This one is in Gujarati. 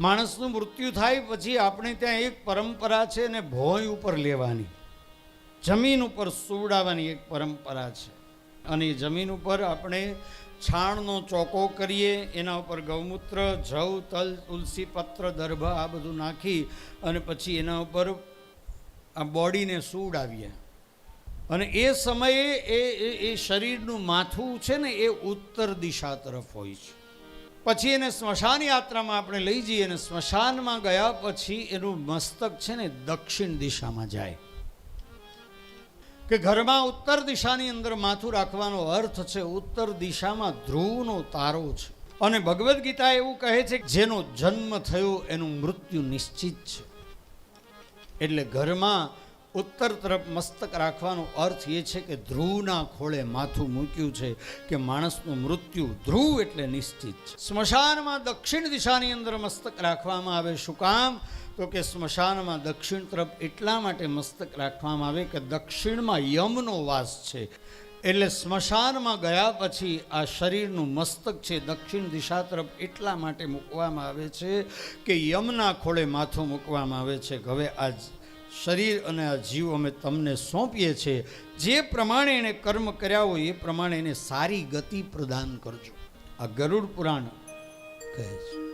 માણસનું મૃત્યુ થાય પછી આપણે ત્યાં એક પરંપરા છે ને ભોંય ઉપર લેવાની, જમીન ઉપર સુવડાવવાની એક પરંપરા છે. અને જમીન ઉપર આપણે છાણનો ચોકો કરીએ, એના ઉપર ગૌમૂત્ર, જવ, તલ, તુલસી પત્ર, દર્ભ આ બધું નાખી અને પછી એના ઉપર આ બોડીને સુવડાવીએ. અને એ સમયે એ શરીરનું માથું છે ને એ ઉત્તર દિશા તરફ હોય છે. પછી એને સ્મશાન યાત્રામાં આપણે લઈ જઈએ અને સ્મશાનમાં ગયા પછી એનું મસ્તક છે ને દક્ષિણ દિશામાં જાય. કે ઘરમાં ઉત્તર દિશાની અંદર માથું રાખવાનો અર્થ છે ઉત્તર દિશામાં ધ્રુવનો તારો છે. અને ભગવદ્ ગીતા એવું કહે છે કે જેનો જન્મ થયો એનું મૃત્યુ નિશ્ચિત છે. એટલે ઘરમાં ઉત્તર તરફ મસ્તક રાખવાનો અર્થ એ છે કે ધ્રુવના ખોળે માથું મૂક્યું છે કે માણસનું મૃત્યુ ધ્રુવ એટલે નિશ્ચિત છે. સ્મશાનમાં દક્ષિણ દિશાની અંદર મસ્તક રાખવામાં આવે. શું કામ? તો કે સ્મશાનમાં દક્ષિણ તરફ એટલા માટે મસ્તક રાખવામાં આવે કે દક્ષિણમાં યમનો વાસ છે. એટલે સ્મશાનમાં ગયા પછી આ શરીરનું મસ્તક છે દક્ષિણ દિશા તરફ એટલા માટે મૂકવામાં આવે છે કે યમના ખોળે માથું મૂકવામાં આવે છે કે હવે આ શરીર અને આ જીવ અમે તમને સોંપીએ છીએ, જે પ્રમાણે એને કર્મ કર્યા હોય એ પ્રમાણે એને સારી ગતિ પ્રદાન કરજો. આ ગરુડ પુરાણ કહે છે.